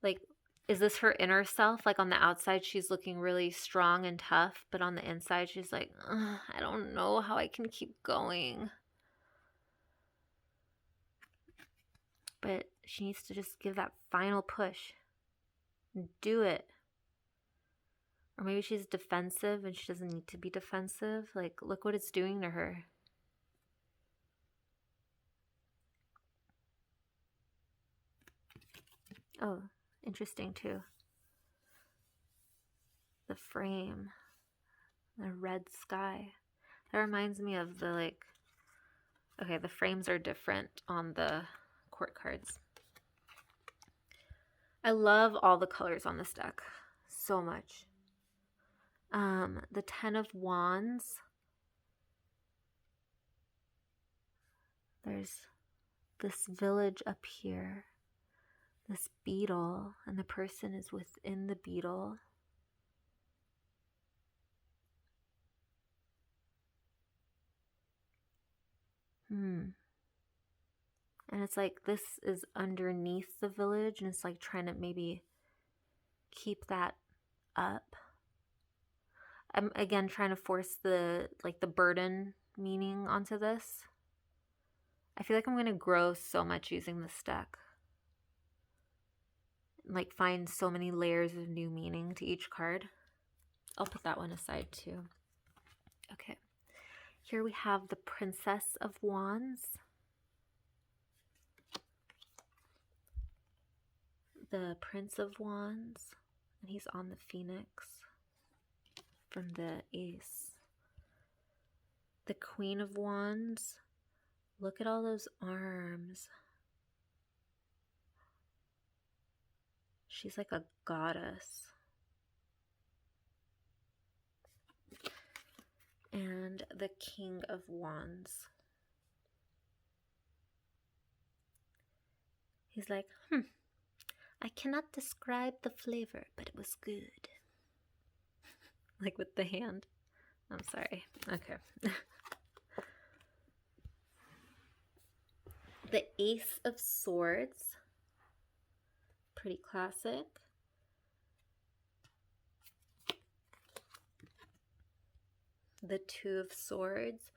like, is this her inner self? Like on the outside she's looking really strong and tough, but on the inside she's like, I don't know how I can keep going. But she needs to just give that final push and do it. Or maybe she's defensive and she doesn't need to be defensive. Like, look what it's doing to her. Oh, interesting too. The frame, the red sky. That reminds me of the like, okay, the frames are different on the court cards. I love all the colors on this deck so much. The 10 of Wands. There's this village up here, this beetle, and the person is within the beetle. And it's like this is underneath the village, and it's like trying to maybe keep that up. I'm again trying to force the like the burden meaning onto this. I feel like I'm going to grow so much using this deck. Like find so many layers of new meaning to each card. I'll put that one aside too. Okay. Here we have the Princess of Wands. The Prince of Wands. And he's on the Phoenix from the Ace. The Queen of Wands. Look at all those arms. She's like a goddess. And the King of Wands. He's like, I cannot describe the flavor, but it was good. Like with the hand. I'm sorry. Okay. The Ace of Swords. Pretty classic. The Two of Swords.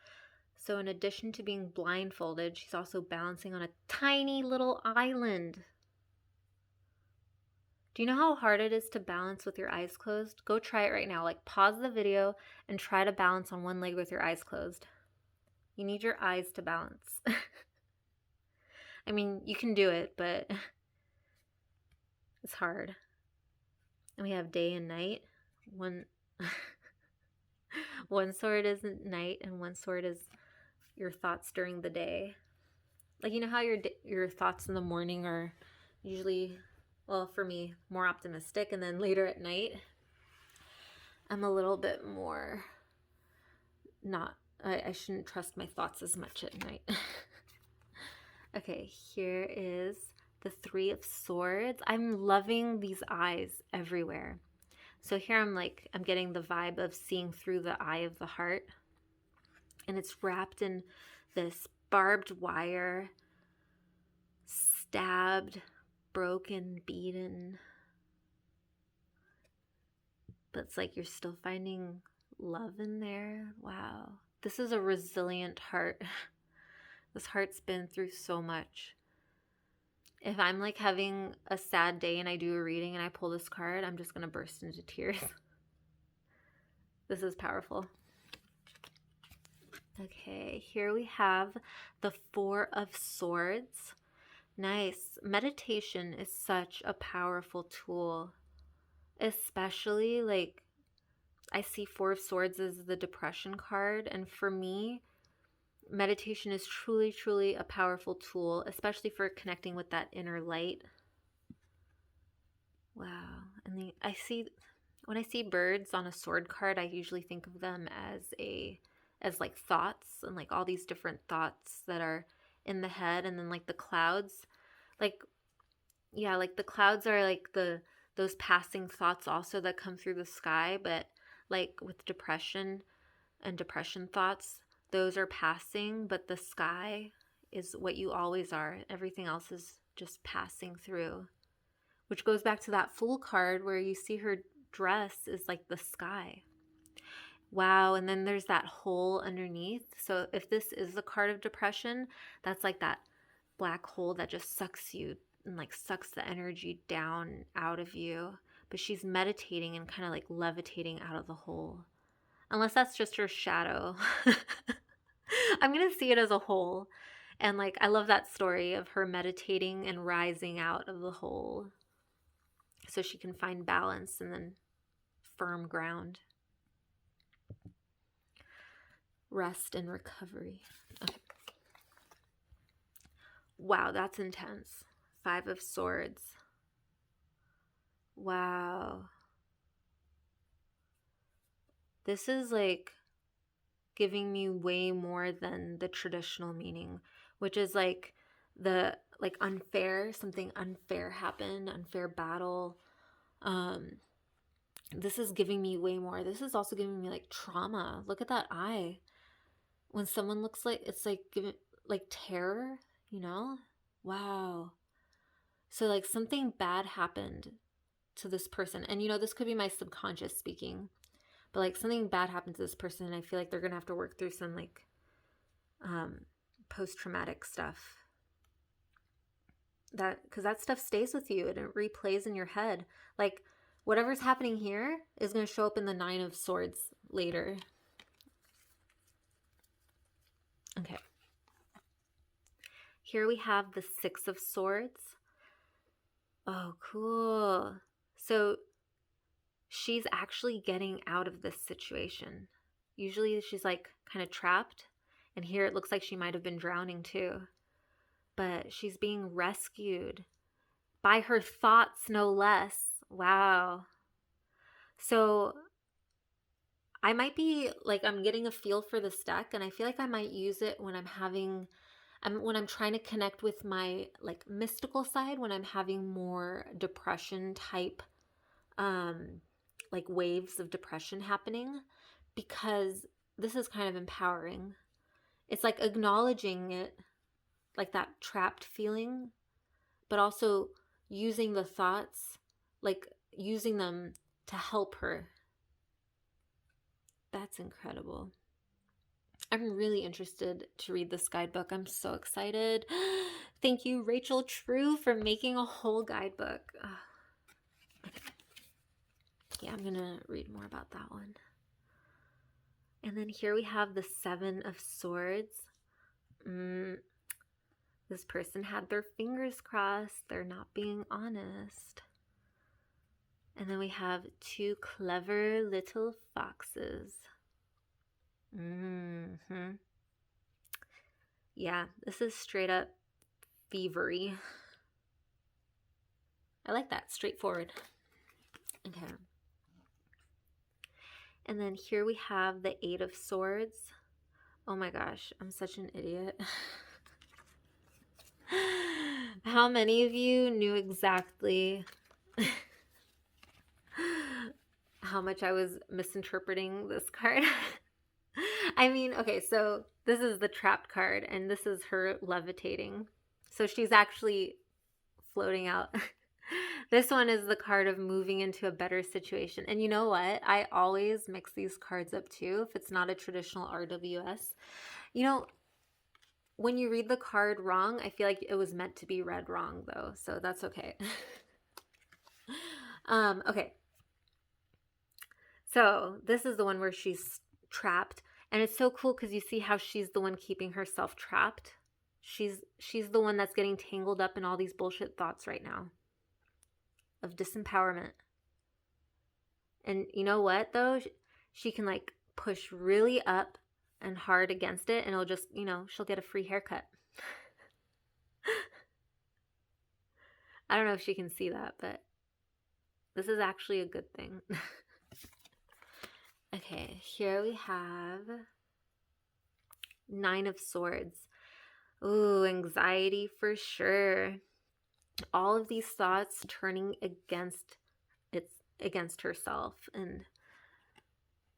So in addition to being blindfolded, she's also balancing on a tiny little island. Do you know how hard it is to balance with your eyes closed? Go try it right now. Like pause the video and try to balance on one leg with your eyes closed. You need your eyes to balance. I mean, you can do it, but it's hard. And we have day and night. One sword is night and one sword is your thoughts during the day. Like, you know how your thoughts in the morning are usually, well, for me, more optimistic, and then later at night, I'm a little bit more not, I shouldn't trust my thoughts as much at night. Okay, here is the Three of Swords. I'm loving these eyes everywhere. So here I'm getting the vibe of seeing through the eye of the heart. And it's wrapped in this barbed wire, stabbed, broken, beaten. But it's like you're still finding love in there. Wow. This is a resilient heart. This heart's been through so much. If I'm like having a sad day and I do a reading and I pull this card, I'm just going to burst into tears. This is powerful. Okay, here we have the Four of Swords. Nice. Meditation is such a powerful tool. Especially like I see Four of Swords as the depression card. And for me, meditation is truly, truly a powerful tool, especially for connecting with that inner light. Wow. And when I see birds on a sword card, I usually think of them as like thoughts and like all these different thoughts that are in the head, and then like the clouds. Like, yeah, like the clouds are like those passing thoughts also that come through the sky, but like with depression and depression thoughts, those are passing, but the sky is what you always are. Everything else is just passing through, which goes back to that Fool card where you see her dress is like the sky. Wow, and then there's that hole underneath. So if this is the card of depression, that's like that black hole that just sucks you and like sucks the energy down out of you. But she's meditating and kind of like levitating out of the hole. Unless that's just her shadow. I'm going to see it as a hole. And like, I love that story of her meditating and rising out of the hole so she can find balance and then firm ground. Rest and recovery. Okay. Wow, that's intense. 5 of Swords. Wow. This is like giving me way more than the traditional meaning, which is like the like unfair, something unfair happened, unfair battle. This is giving me way more. This is also giving me like trauma. Look at that eye. When someone looks like, it's like giving like terror, you know? Wow. So like something bad happened to this person. And you know, this could be my subconscious speaking. But like something bad happened to this person and I feel like they're going to have to work through some like post-traumatic stuff. Because that stuff stays with you and it replays in your head. Like whatever's happening here is going to show up in the 9 of Swords later. Okay. Here we have the 6 of Swords. Oh, cool. So she's actually getting out of this situation. Usually she's like kind of trapped. And here it looks like she might have been drowning too. But she's being rescued by her thoughts, no less. Wow. So I might be like, I'm getting a feel for this deck and I feel like I might use it when when I'm trying to connect with my like mystical side, when I'm having more depression type, like waves of depression happening, because this is kind of empowering. It's like acknowledging it, like that trapped feeling, but also using the thoughts, like using them to help her. That's incredible. I'm really interested to read this guidebook. I'm so excited. Thank you, Rachel True, for making a whole guidebook. Yeah, I'm going to read more about that one. And then here we have the 7 of Swords. This person had their fingers crossed. They're not being honest. And then we have 2 clever little foxes. Yeah, this is straight up thievery. I like that, straightforward. Okay. And then here we have the 8 of Swords. Oh my gosh, I'm such an idiot. How many of you knew exactly how much I was misinterpreting this card? I mean, okay, so this is the trapped card and this is her levitating. So she's actually floating out. This one is the card of moving into a better situation. And you know what? I always mix these cards up too if it's not a traditional RWS. You know, when you read the card wrong, I feel like it was meant to be read wrong though. So that's okay. Okay. So this is the one where she's trapped. And it's so cool because you see how she's the one keeping herself trapped. She's the one that's getting tangled up in all these bullshit thoughts right now of disempowerment. And you know what though? She can like push really up and hard against it and it'll just, you know, she'll get a free haircut. I don't know if she can see that, but this is actually a good thing. Okay, here we have 9 of Swords. Ooh, anxiety for sure. All of these thoughts turning against herself, and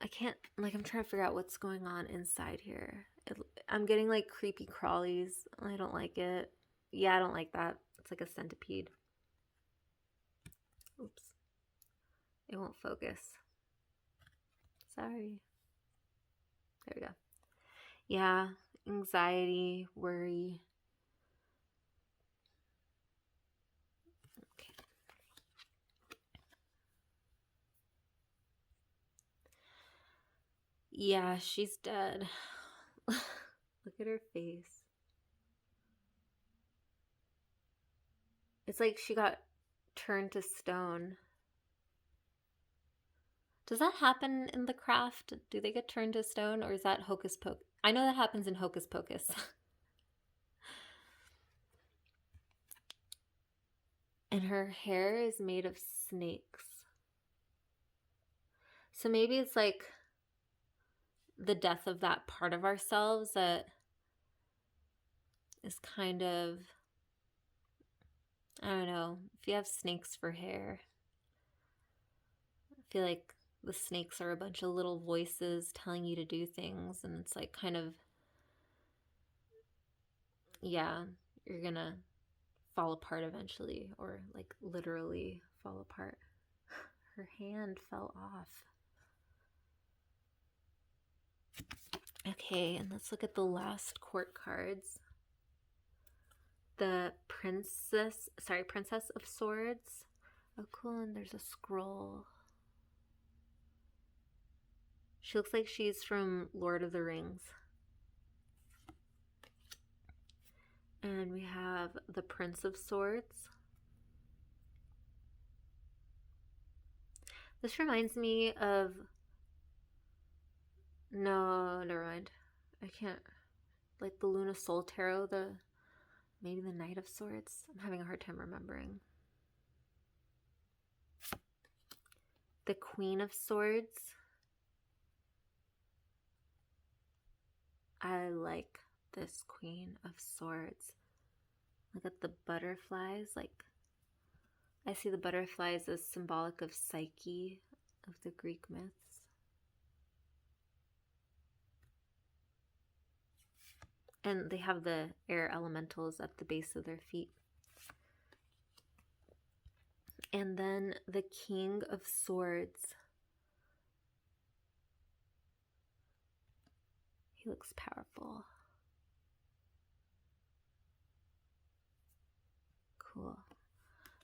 I can't, like, I'm trying to figure out what's going on inside here. I'm getting like creepy crawlies. I don't like it. Yeah, I don't like that. It's like a centipede. Oops. It won't focus. Sorry. There we go. Yeah, anxiety, worry. Okay. Yeah, she's dead. Look at her face. It's like she got turned to stone. Does that happen in the craft? Do they get turned to stone, or is that Hocus Pocus? I know that happens in Hocus Pocus. And her hair is made of snakes. So maybe it's like the death of that part of ourselves that is kind of, I don't know, if you have snakes for hair, I feel like the snakes are a bunch of little voices telling you to do things, and it's like kind of, yeah, you're gonna fall apart eventually, or like literally fall apart. Her hand fell off. Okay, and let's look at the last court cards. The Princess of Swords. Oh, cool, and there's a scroll. She looks like she's from Lord of the Rings. And we have the Prince of Swords. This reminds me of... No, never mind. I can't... Like the Luna Soul Tarot, maybe the Knight of Swords. I'm having a hard time remembering. The Queen of Swords. I like this Queen of Swords. Look at the butterflies. Like, I see the butterflies as symbolic of Psyche, of the Greek myths. And they have the air elementals at the base of their feet. And then the King of Swords. He looks powerful. Cool.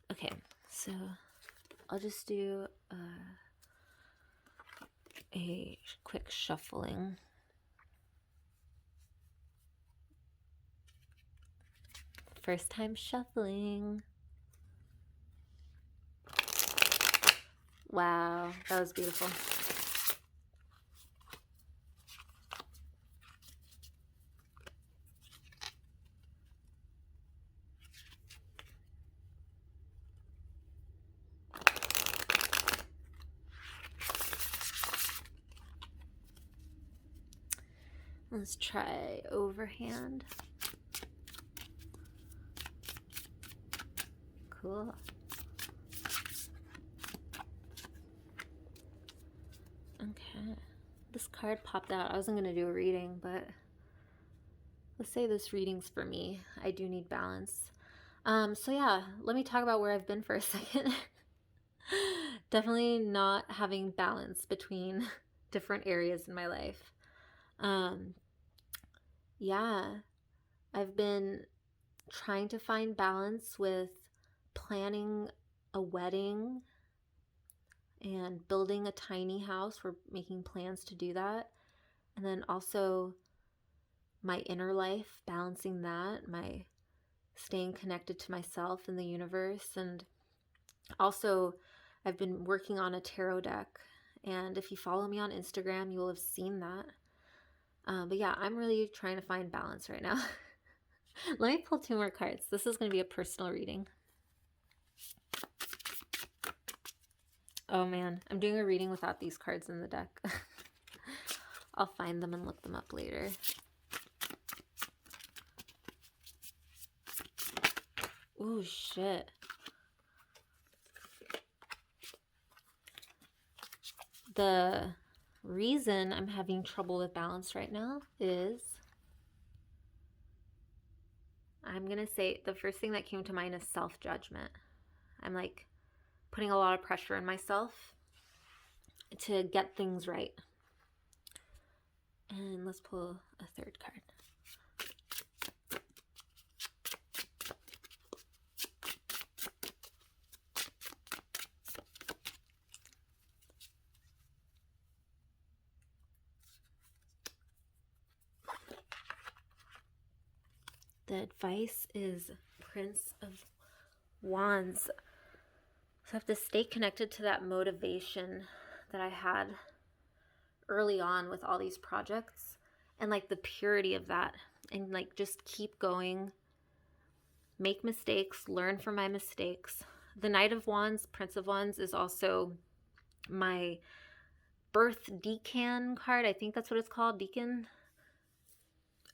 Okay, so I'll just do a quick shuffling. First time shuffling. Wow, that was beautiful. Let's try overhand. Cool. Okay. This card popped out. I wasn't going to do a reading, but let's say this reading's for me. I do need balance. So yeah, let me talk about where I've been for a second. Definitely not having balance between different areas in my life. Yeah, I've been trying to find balance with planning a wedding and building a tiny house. We're making plans to do that. And then also my inner life, balancing that, my staying connected to myself and the universe. And also I've been working on a tarot deck. And if you follow me on Instagram, you will have seen that. But yeah, I'm really trying to find balance right now. Let me pull 2 more cards. This is going to be a personal reading. Oh man, I'm doing a reading without these cards in the deck. I'll find them and look them up later. Ooh, shit. The reason I'm having trouble with balance right now is, I'm going to say the first thing that came to mind is self-judgment. I'm like putting a lot of pressure on myself to get things right. And let's pull a third card. The advice is Prince of Wands. So I have to stay connected to that motivation that I had early on with all these projects, and like the purity of that, and like just keep going, make mistakes, learn from my mistakes. The Knight of Wands, Prince of Wands, is also my birth decan card. I think that's what it's called, decan.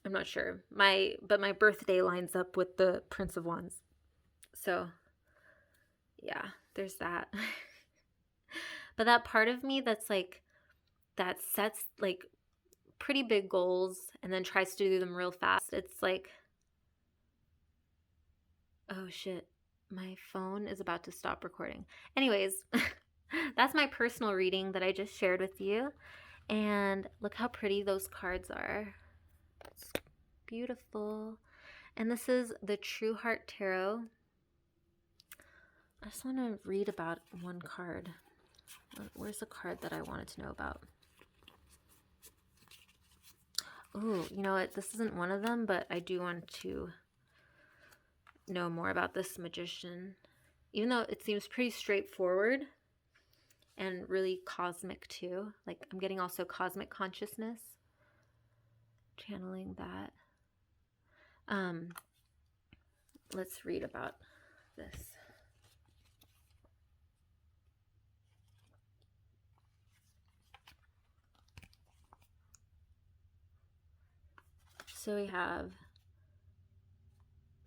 I'm not sure. But my birthday lines up with the Prince of Wands. So yeah, there's that. But that part of me that's like, that sets like pretty big goals and then tries to do them real fast. It's like, oh shit, my phone is about to stop recording. Anyways, that's my personal reading that I just shared with you. And look how pretty those cards are. It's beautiful. And this is the True Heart Tarot. I just want to read about one card. Where's the card that I wanted to know about? Oh, you know what? This isn't one of them, but I do want to know more about this magician. Even though it seems pretty straightforward and really cosmic too. Like I'm getting also cosmic consciousness. Channeling that. Let's read about this. So we have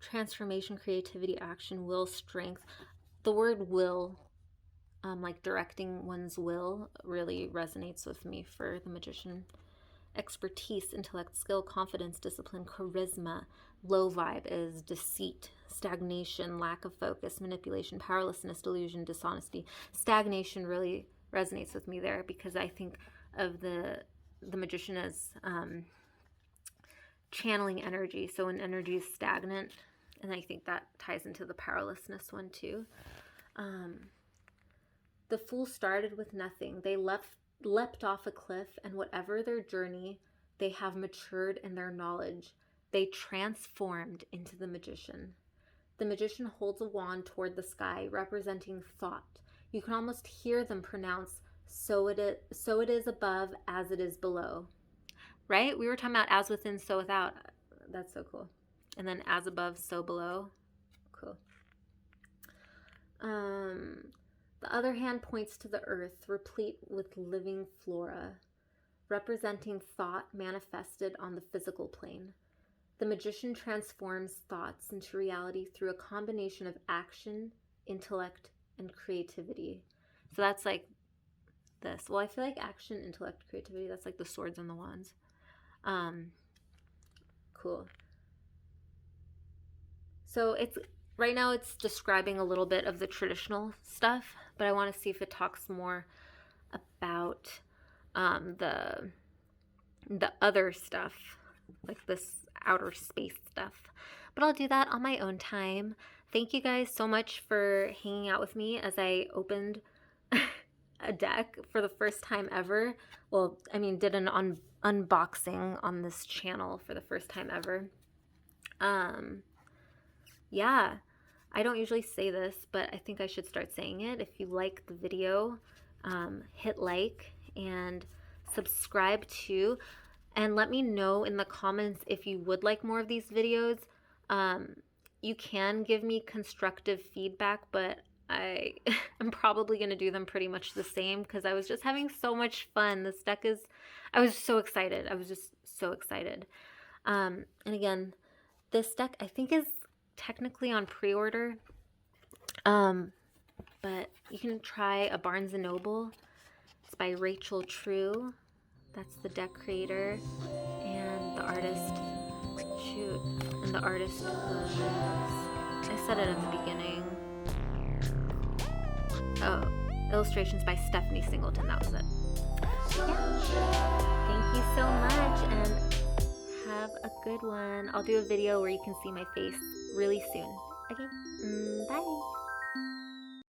transformation, creativity, action, will, strength. The word will, like directing one's will, really resonates with me for the magician. Expertise, intellect, skill, confidence, discipline, charisma. Low vibe is deceit, stagnation, lack of focus, manipulation, powerlessness, delusion, dishonesty. Stagnation really resonates with me there because I think of the magician as channeling energy. So when energy is stagnant, and I think that ties into the powerlessness one too. The fool started with nothing. They leapt off a cliff, and whatever their journey, they have matured in their knowledge. They transformed into the magician. The magician holds a wand toward the sky, representing thought. You can almost hear them pronounce, so it is above as it is below. Right? We were talking about as within, so without. That's so cool. And then as above, so below. Cool. The other hand points to the earth, replete with living flora, representing thought manifested on the physical plane. The magician transforms thoughts into reality through a combination of action, intellect, and creativity. So that's like this. Well, I feel like action, intellect, creativity, that's like the swords and the wands. Cool. So it's right now it's describing a little bit of the traditional stuff, but I want to see if it talks more about the other stuff, like this outer space stuff. But I'll do that on my own time. Thank you guys so much for hanging out with me as I opened a deck for the first time ever. Well, I mean, did an unboxing on this channel for the first time ever. Yeah, I don't usually say this, but I think I should start saying it. If you like the video, hit like and subscribe too. And let me know in the comments if you would like more of these videos. You can give me constructive feedback, but I'm probably going to do them pretty much the same because I was just having so much fun. This deck is, I was so excited. I was just so excited. And again, this deck I think is technically on pre-order. But you can try a Barnes & Noble. It's by Rachel True. That's the deck creator and the artist. Shoot. And the artist was... I said it at the beginning. Oh, illustrations by Stephanie Singleton. That was it. Yeah. Thank you so much, and have a good one. I'll do a video where you can see my face really soon. Okay, bye.